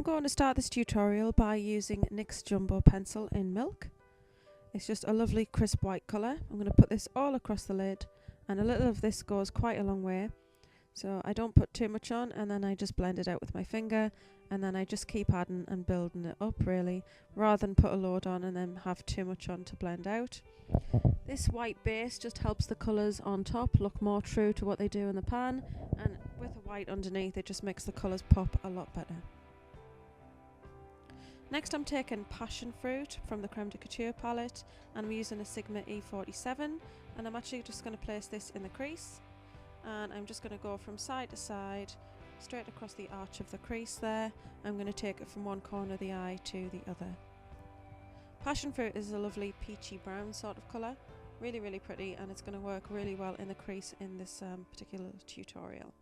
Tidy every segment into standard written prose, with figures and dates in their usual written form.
going to start this tutorial by using NYX Jumbo Pencil in Milk. It's just a lovely crisp white colour. I'm going to put this all across the lid, and a little of this goes quite a long way. So I don't put too much on, and then I just blend it out with my finger, and then I just keep adding and building it up really, rather than put a load on and then have too much on to blend out. This white base just helps the colours on top look more true to what they do in the pan, and with the white underneath it just makes the colours pop a lot better. Next I'm taking Passion Fruit from the Creme de Couture palette, and I'm using a Sigma E47, and I'm actually just going to place this in the crease, and I'm just going to go from side to side straight across the arch of the crease there. I'm going to take it from one corner of the eye to the other. Passion Fruit is a lovely peachy brown sort of colour, really pretty, and it's going to work really well in the crease in this particular tutorial.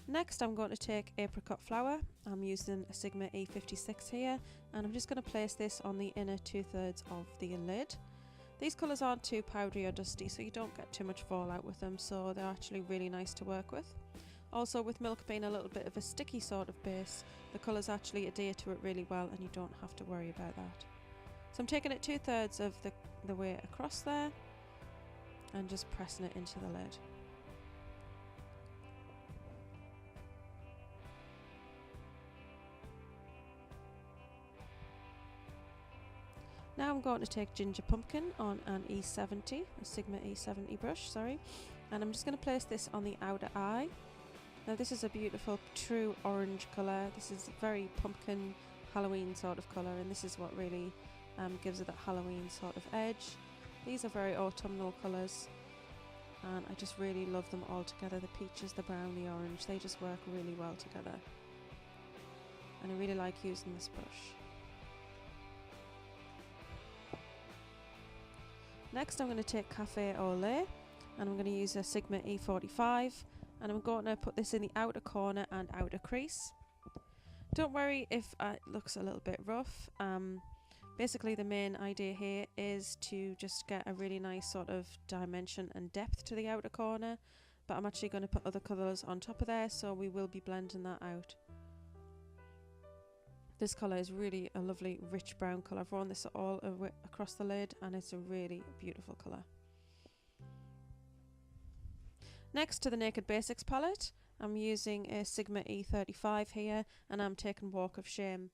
Next I'm going to take Apricot Flower. I'm using a Sigma E56 here, and I'm just going to place this on the inner 2/3 of the lid. These colours aren't too powdery or dusty, so you don't get too much fallout with them, so they're actually really nice to work with. Also, with Milk being a little bit of a sticky sort of base, the colours actually adhere to it really well, and you don't have to worry about that. So I'm taking it 2/3 of the way across there and just pressing it into the lid. Now I'm going to take Ginger Pumpkin on an E70, a Sigma E70 brush, sorry, and I'm just going to place this on the outer eye. Now this is a beautiful true orange colour. This is a very pumpkin Halloween sort of colour, and this is what really gives it that Halloween sort of edge. These are very autumnal colours, and I just really love them all together. The peaches, the brown, the orange, they just work really well together, and I really like using this brush. Next I'm going to take Cafe Au Lait, and I'm going to use a Sigma E45, and I'm going to put this in the outer corner and outer crease. Don't worry if it looks a little bit rough. Basically the main idea here is to just get a really nice sort of dimension and depth to the outer corner, but I'm actually going to put other colours on top of there, so we will be blending that out. This colour is really a lovely rich brown colour. I've worn this all across the lid, and it's a really beautiful colour. Next to the Naked Basics palette, I'm using a Sigma E35 here, and I'm taking Walk of Shame.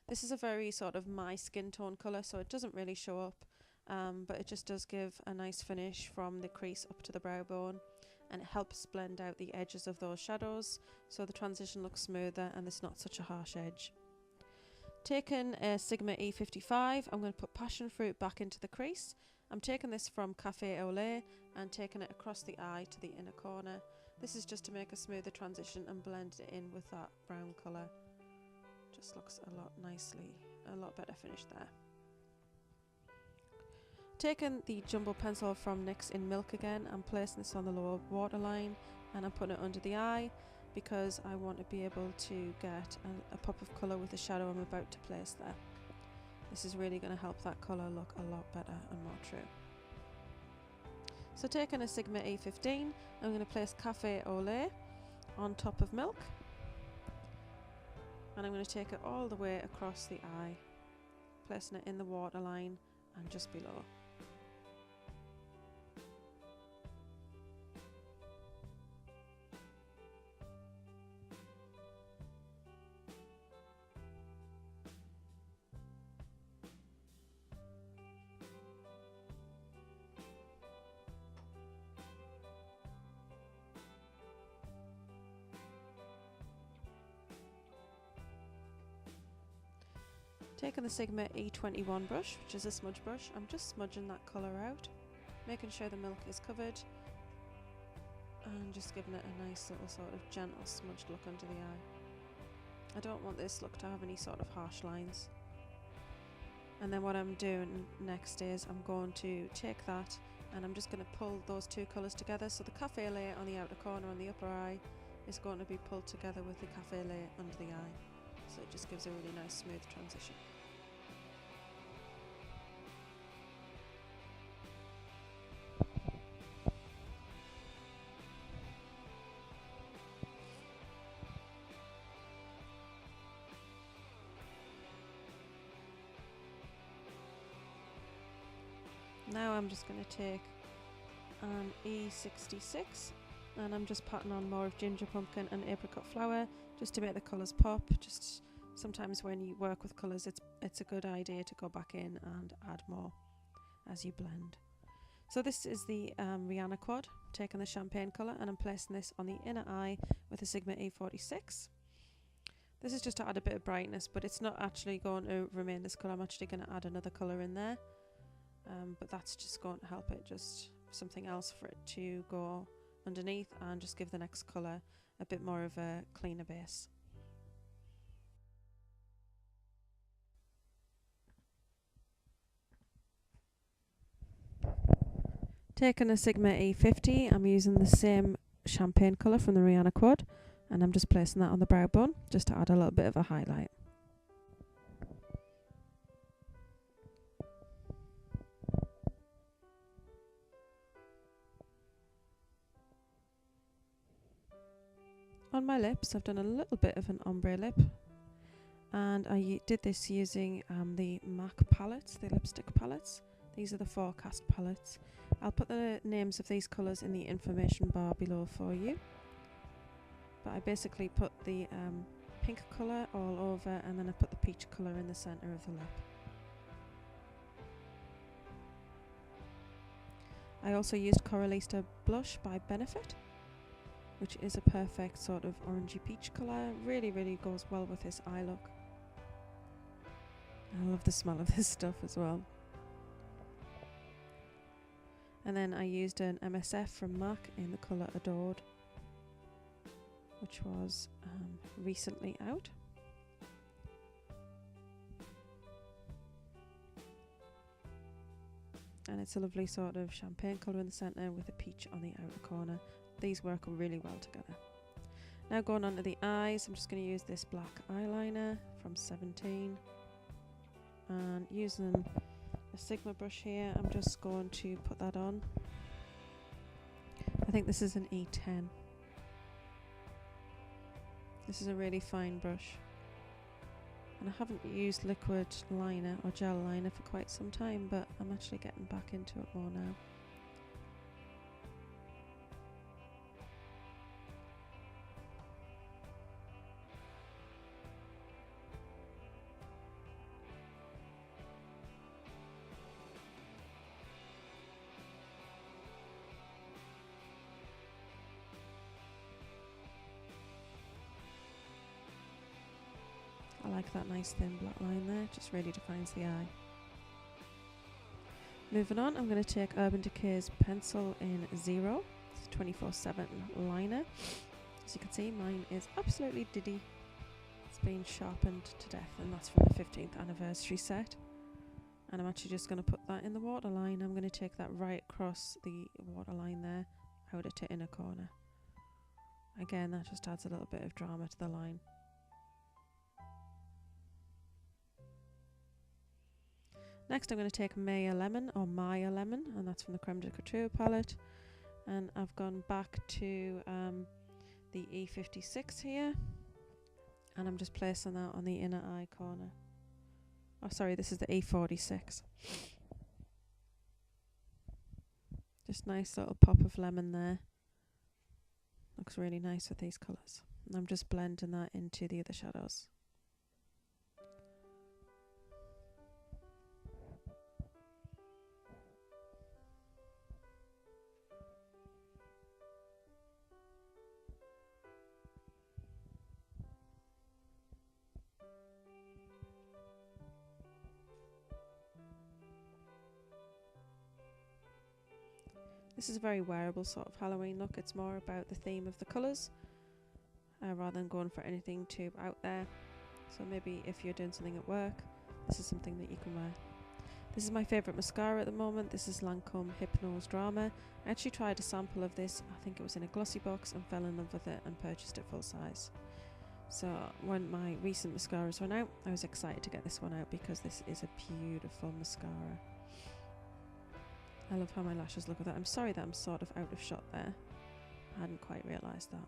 This is a very sort of my skin tone colour, so it doesn't really show up, but it just does give a nice finish from the crease up to the brow bone, and it helps blend out the edges of those shadows, so the transition looks smoother and there's not such a harsh edge. Taking a Sigma E55, I'm going to put Passion Fruit back into the crease. I'm taking this from Cafe Au Lait and taking it across the eye to the inner corner. This is just to make a smoother transition and blend it in with that brown colour. Just looks a lot better finish there. Taking the Jumbo Pencil from NYX in Milk again, I'm placing this on the lower waterline, and I'm putting it under the eye, because I want to be able to get a pop of colour with the shadow I'm about to place there. This is really going to help that colour look a lot better and more true. So taking a Sigma E15, I'm going to place Cafe Au Lait on top of Milk, and I'm going to take it all the way across the eye, placing it in the waterline and just below. Taking the Sigma E21 brush, which is a smudge brush, I'm just smudging that colour out, making sure the milk is covered, and just giving it a nice little sort of gentle smudged look under the eye. I don't want this look to have any sort of harsh lines. And then what I'm doing next is I'm going to take that, and I'm just going to pull those two colours together. So the Cafe Au Lait on the outer corner on the upper eye is going to be pulled together with the Cafe Au Lait under the eye. So it just gives a really nice smooth transition. Now I'm just going to take an E66 and I'm just patting on more of Ginger Pumpkin and Apricot Flower just to make the colours pop. Just sometimes when you work with colours it's a good idea to go back in and add more as you blend. So this is the Rihanna quad, taking the champagne colour and I'm placing this on the inner eye with a Sigma E46. This is just to add a bit of brightness, but it's not actually going to remain this colour. I'm actually going to add another colour in there, but that's just going to help it, just something else for it to go underneath and just give the next colour a bit more of a cleaner base. Taking a Sigma E50, I'm using the same champagne colour from the Rihanna quad and I'm just placing that on the brow bone just to add a little bit of a highlight. On my lips I've done a little bit of an ombre lip and I did this using the MAC palettes, the lipstick palettes. These are the Forecast palettes. I'll put the names of these colours in the information bar below for you. But I basically put the pink colour all over and then I put the peach colour in the centre of the lip. I also used Coralista blush by Benefit, which is a perfect sort of orangey peach colour. Really, really goes well with this eye look. I love the smell of this stuff as well. And then I used an MSF from MAC in the colour Adored, which was recently out. And it's a lovely sort of champagne colour in the centre with a peach on the outer corner. These work really well together. Now going on to the eyes, I'm just going to use this black eyeliner from 17. And using a Sigma brush here, I'm just going to put that on. I think this is an E10. This is a really fine brush. And I haven't used liquid liner or gel liner for quite some time, but I'm actually getting back into it more now. I like that nice thin black line there, just really defines the eye. Moving on, I'm going to take Urban Decay's pencil in 0. It's a 24/7 liner. As you can see, mine is absolutely diddy. It's been sharpened to death, and that's from the 15th anniversary set. And I'm actually just going to put that in the waterline. I'm going to take that right across the waterline there, outer to inner corner. Again, that just adds a little bit of drama to the line. Next I'm going to take Maya Lemon, and that's from the Creme de Couture palette. And I've gone back to the E56 here. And I'm just placing that on the inner eye corner. Oh sorry, this is the E46. Just nice little pop of lemon there. Looks really nice with these colours. And I'm just blending that into the other shadows. This is a very wearable sort of Halloween look. It's more about the theme of the colours rather than going for anything too out there. So maybe if you're doing something at work, this is something that you can wear. This is my favourite mascara at the moment. This is Lancome Hypnose Drama. I actually tried a sample of this, I think it was in a Glossybox, and fell in love with it and purchased it full size. So when my recent mascaras ran out, I was excited to get this one out because this is a beautiful mascara. I love how my lashes look with that. I'm sorry that I'm sort of out of shot there. I hadn't quite realised that.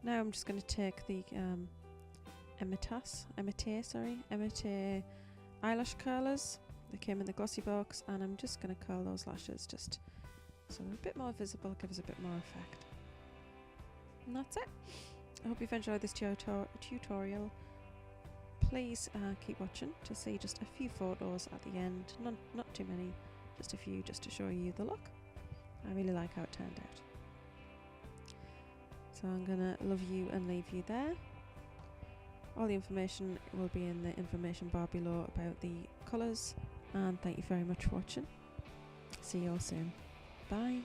Now I'm just going to take the Emite eyelash curlers. They came in the Glossybox, and I'm just going to curl those lashes just so they're a bit more visible, give us a bit more effect. And that's it. I hope you've enjoyed this tutorial. Please keep watching to see just a few photos at the end, not too many, just a few, just to show you the look. I really like how it turned out. So I'm gonna love you and leave you there. All the information will be in the information bar below about the colours, and thank you very much for watching. See you all soon. Bye.